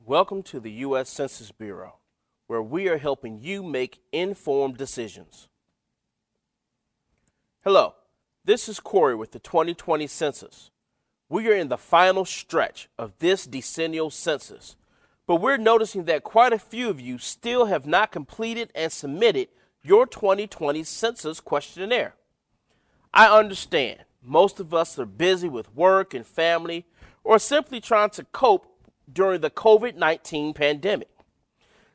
Welcome to the U.S. Census Bureau, where we are helping you make informed decisions. Hello, this is Corey with the 2020 Census. We are in the final stretch of this decennial census, but we're noticing that quite a few of you still have not completed and submitted your 2020 Census Questionnaire. I understand most of us are busy with work and family or simply trying to cope during the COVID-19 pandemic.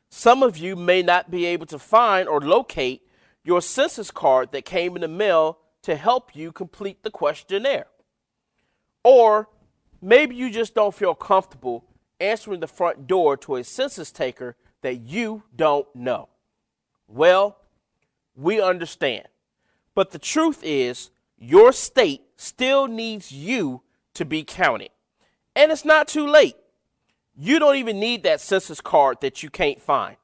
Some of you may not be able to find or locate your census card that came in the mail to help you complete the questionnaire. Or maybe you just don't feel comfortable answering the front door to a census taker that you don't know. Well, we understand. But the truth is, your state still needs you to be counted. And it's not too late. You don't even need that census card that you can't find.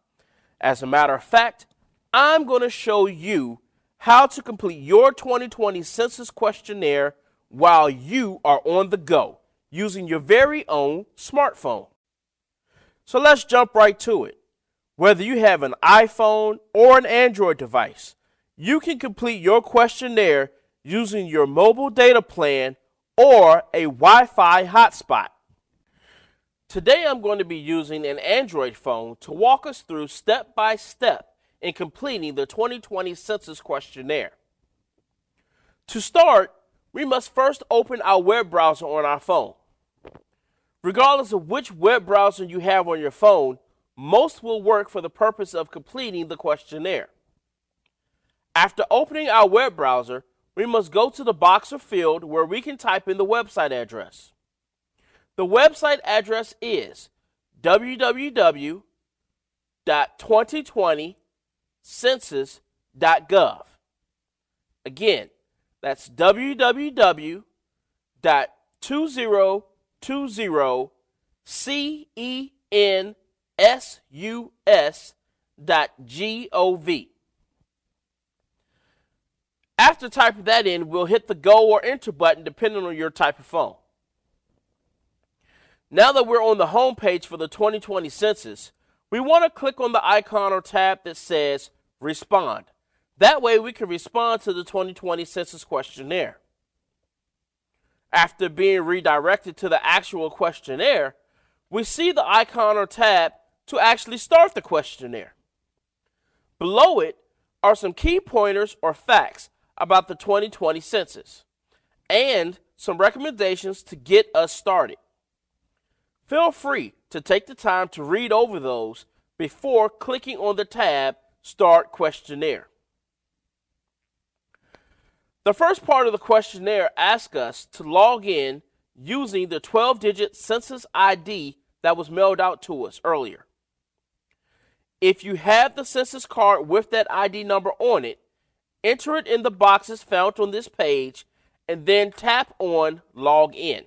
As a matter of fact, I'm going to show you how to complete your 2020 Census Questionnaire while you are on the go using your very own smartphone. So let's jump right to it. Whether you have an iPhone or an Android device, you can complete your questionnaire using your mobile data plan or a Wi-Fi hotspot. Today I'm going to be using an Android phone to walk us through step by step in completing the 2020 Census Questionnaire. To start, we must first open our web browser on our phone. Regardless of which web browser you have on your phone, most will work for the purpose of completing the questionnaire. After opening our web browser, we must go to the box or field where we can type in the website address. The website address is www.2020census.gov. Again, that's www.2020census.gov. After typing that in, we'll hit the go or enter button depending on your type of phone. Now that we're on the home page for the 2020 Census, we want to click on the icon or tab that says Respond. That way we can respond to the 2020 Census Questionnaire. After being redirected to the actual questionnaire, we see the icon or tab to actually start the questionnaire. Below it are some key pointers or facts about the 2020 Census and some recommendations to get us started. Feel free to take the time to read over those before clicking on the tab Start Questionnaire. The first part of the questionnaire asks us to log in using the 12-digit census ID that was mailed out to us earlier. If you have the census card with that ID number on it, enter it in the boxes found on this page and then tap on Log In.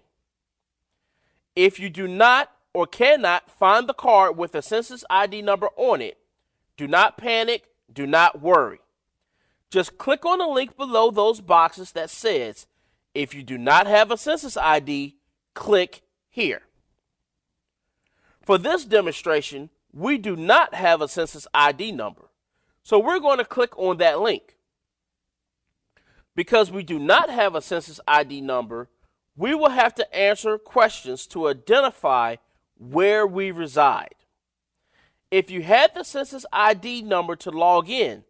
If you do not or cannot find the card with a census ID number on it, do not panic, do not worry. Just click on the link below those boxes that says, if you do not have a census ID, click here. For this demonstration, we do not have a census ID number, so we're going to click on that link. Because we do not have a census ID number, we will have to answer questions to identify where we reside. If you had the census ID number to log in,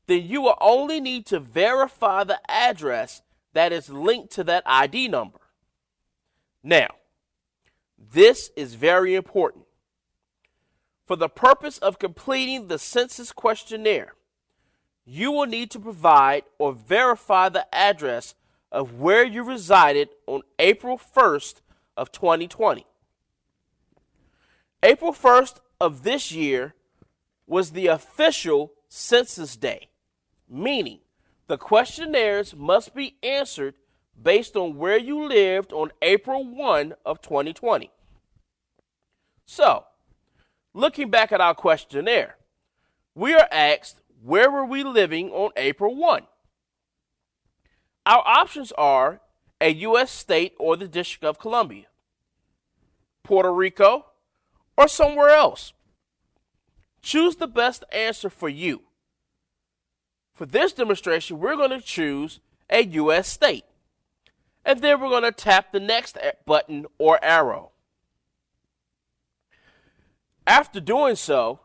then you will only need to verify the address that is linked to that ID number. Now, this is very important. For the purpose of completing the census questionnaire, you will need to provide or verify the address of where you resided on April 1st of 2020. April 1st of this year was the official census day, meaning the questionnaires must be answered based on where you lived on April 1 of 2020. So, looking back at our questionnaire, we are asked, where were we living on April 1? Our options are a U.S. state or the District of Columbia, Puerto Rico, or somewhere else. Choose the best answer for you. For this demonstration, we're going to choose a U.S. state. And then we're going to tap the next button or arrow. After doing so,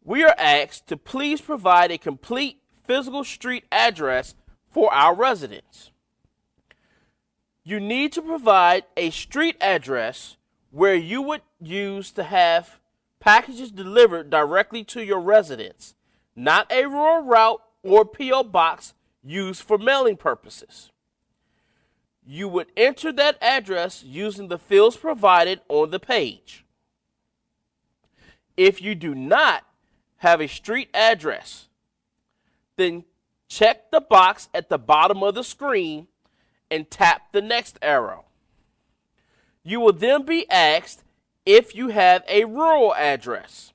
we are asked to please provide a complete physical street address for our residents. You need to provide a street address where you would use to have packages delivered directly to your residence, not a rural route or P.O. box used for mailing purposes. You would enter that address using the fields provided on the page. If you do not have a street address, then check the box at the bottom of the screen and tap the next arrow. You will then be asked if you have a rural address.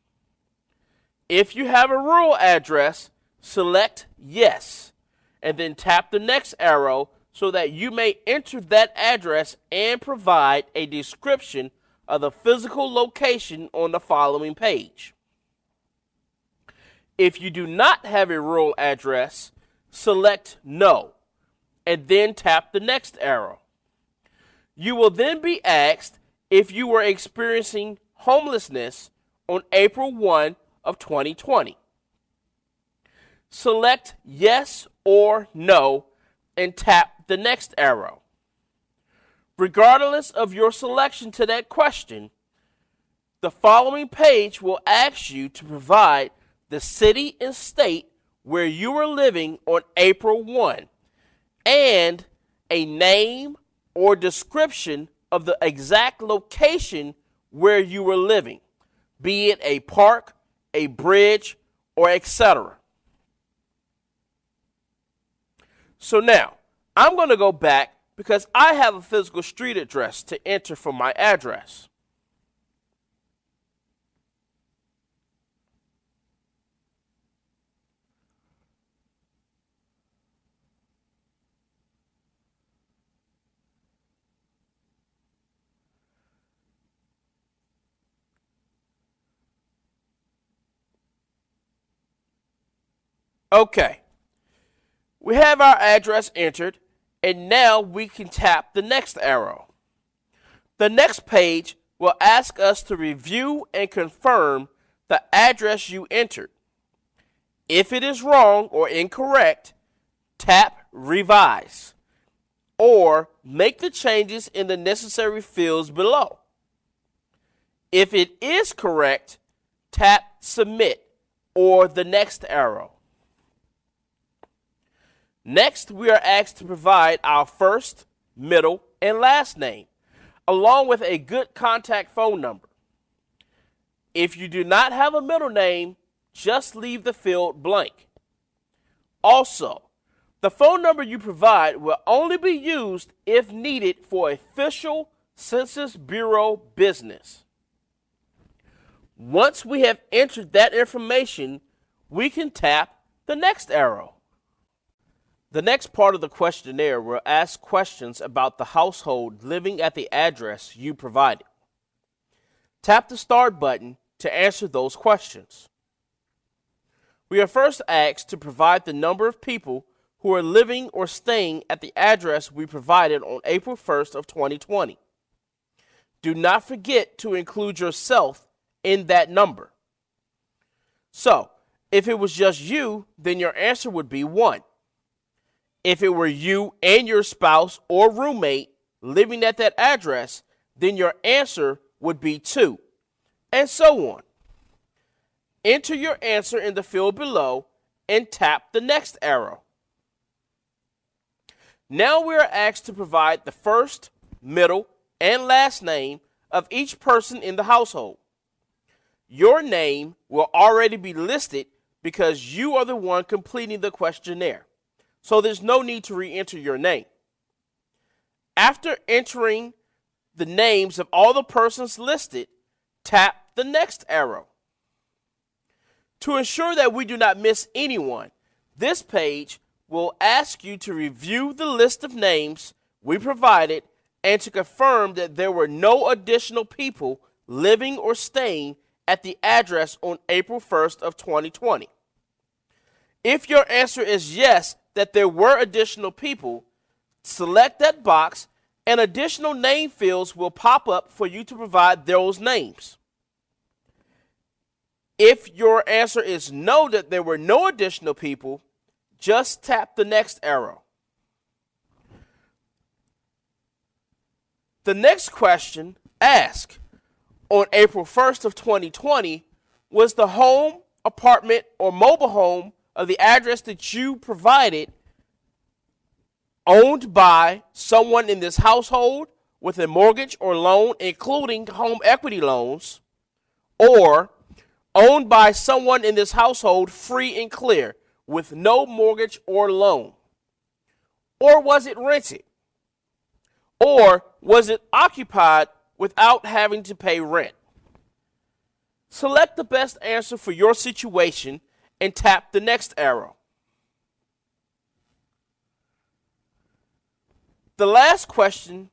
If you have a rural address, select yes, and then tap the next arrow so that you may enter that address and provide a description of the physical location on the following page. If you do not have a rural address, select no, and then tap the next arrow. You will then be asked if you were experiencing homelessness on April 1 of 2020. Select yes or no and tap the next arrow. Regardless of your selection to that question, the following page will ask you to provide the city and state where you were living on April 1 and a name or description of the exact location where you were living, be it a park, a bridge, or etc. So now, I'm going to go back because I have a physical street address to enter for my address. Okay, we have our address entered, and now we can tap the next arrow. The next page will ask us to review and confirm the address you entered. If it is wrong or incorrect, tap Revise or make the changes in the necessary fields below. If it is correct, tap Submit or the next arrow. Next, we are asked to provide our first, middle, and last name, along with a good contact phone number. If you do not have a middle name, just leave the field blank. Also, the phone number you provide will only be used if needed for official Census Bureau business. Once we have entered that information, we can tap the next arrow. The next part of the questionnaire will ask questions about the household living at the address you provided. Tap the Start button to answer those questions. We are first asked to provide the number of people who are living or staying at the address we provided on April 1st of 2020. Do not forget to include yourself in that number. So, if it was just you, then your answer would be 1. If it were you and your spouse or roommate living at that address, then your answer would be 2, and so on. Enter your answer in the field below and tap the next arrow. Now we are asked to provide the first, middle, and last name of each person in the household. Your name will already be listed because you are the one completing the questionnaire, so there's no need to re-enter your name. After entering the names of all the persons listed, tap the next arrow. To ensure that we do not miss anyone, this page will ask you to review the list of names we provided and to confirm that there were no additional people living or staying at the address on April 1st of 2020. If your answer is yes, that there were additional people, select that box and additional name fields will pop up for you to provide those names. If your answer is no, that there were no additional people, just tap the next arrow. The next question asks, on April 1st of 2020, was the home, apartment, or mobile home of the address that you provided owned by someone in this household with a mortgage or loan, including home equity loans, or owned by someone in this household free and clear with no mortgage or loan? Or was it rented? Or was it occupied without having to pay rent? Select the best answer for your situation and tap the next arrow. The last question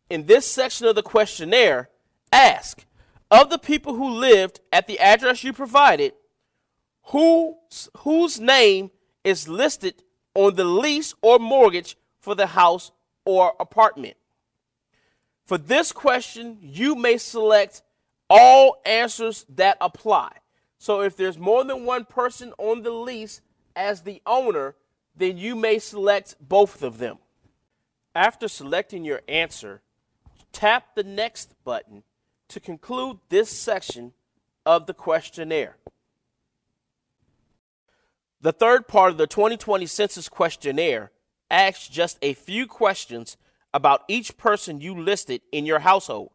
in this section of the questionnaire asks, of the people who lived at the address you provided, whose name is listed on the lease or mortgage for the house or apartment? For this question, you may select all answers that apply. So if there's more than one person on the lease as the owner, then you may select both of them. After selecting your answer, tap the next button to conclude this section of the questionnaire. The third part of the 2020 Census Questionnaire asks just a few questions about each person you listed in your household.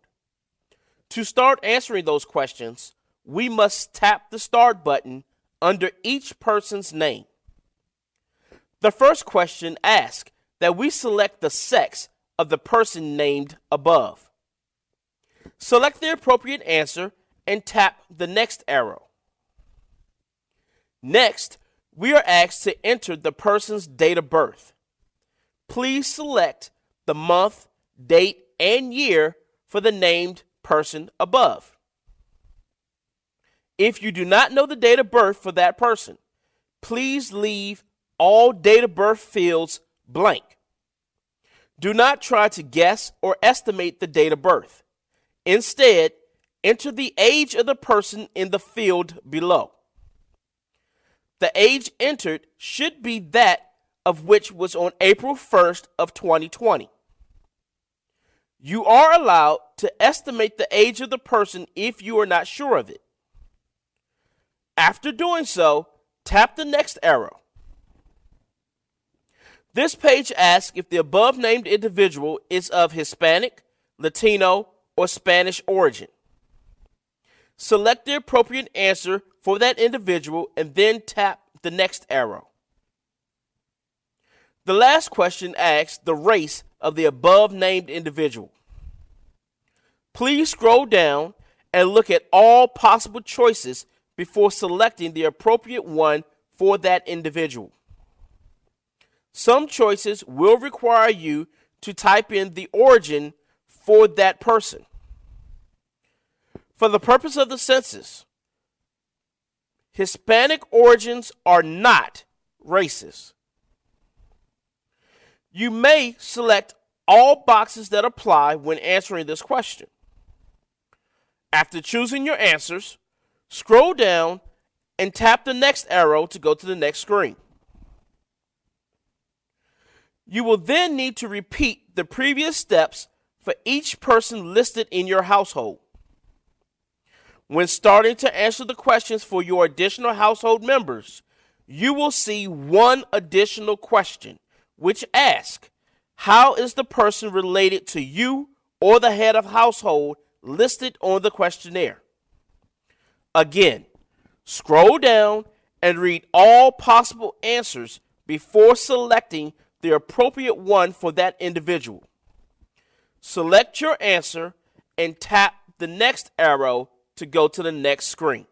To start answering those questions, we must tap the Start button under each person's name. The first question asks that we select the sex of the person named above. Select the appropriate answer and tap the next arrow. Next, we are asked to enter the person's date of birth. Please select the month, date, and year for the named person above. If you do not know the date of birth for that person, please leave all date of birth fields blank. Do not try to guess or estimate the date of birth. Instead, enter the age of the person in the field below. The age entered should be that of which was on April 1st of 2020. You are allowed to estimate the age of the person if you are not sure of it. After doing so, tap the next arrow. This page asks if the above named individual is of Hispanic, Latino, or Spanish origin. Select the appropriate answer for that individual and then tap the next arrow. The last question asks the race of the above named individual. Please scroll down and look at all possible choices before selecting the appropriate one for that individual. Some choices will require you to type in the origin for that person. For the purpose of the census, Hispanic origins are not racist. You may select all boxes that apply when answering this question. After choosing your answers, scroll down and tap the next arrow to go to the next screen. You will then need to repeat the previous steps for each person listed in your household. When starting to answer the questions for your additional household members, you will see one additional question, which asks, how is the person related to you or the head of household listed on the questionnaire? Again, scroll down and read all possible answers before selecting the appropriate one for that individual. Select your answer and tap the next arrow to go to the next screen.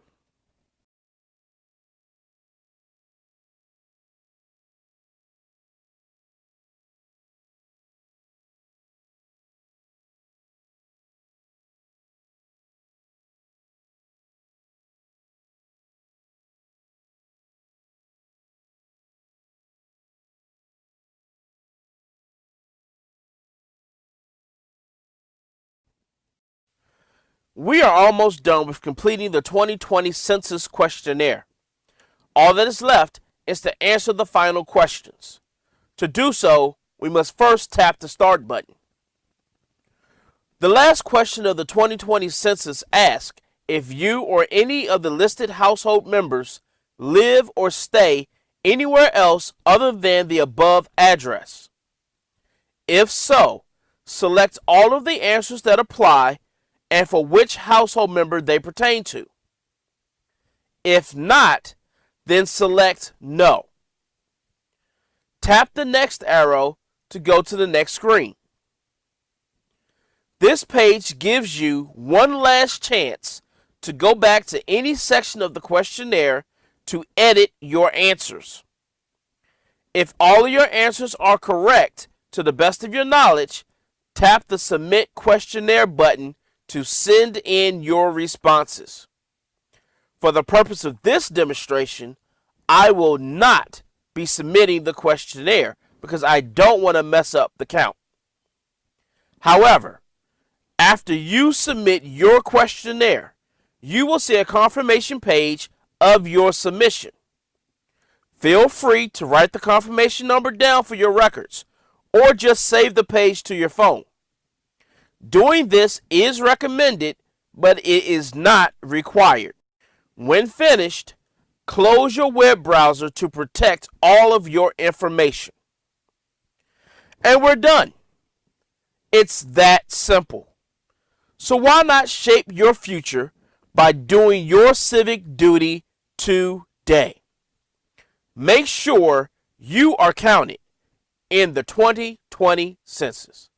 We are almost done with completing the 2020 Census Questionnaire. All that is left is to answer the final questions. To do so, we must first tap the Start button. The last question of the 2020 census asks if you or any of the listed household members live or stay anywhere else other than the above address. If so, select all of the answers that apply and for which household member they pertain to. If not, then select No. Tap the next arrow to go to the next screen. This page gives you one last chance to go back to any section of the questionnaire to edit your answers. If all of your answers are correct to the best of your knowledge, tap the Submit Questionnaire button to send in your responses. For the purpose of this demonstration, I will not be submitting the questionnaire because I don't want to mess up the count. However, after you submit your questionnaire, you will see a confirmation page of your submission. Feel free to write the confirmation number down for your records or just save the page to your phone. Doing this is recommended, but it is not required. When finished, close your web browser to protect all of your information. And we're done. It's that simple. So why not shape your future by doing your civic duty today? Make sure you are counted in the 2020 census.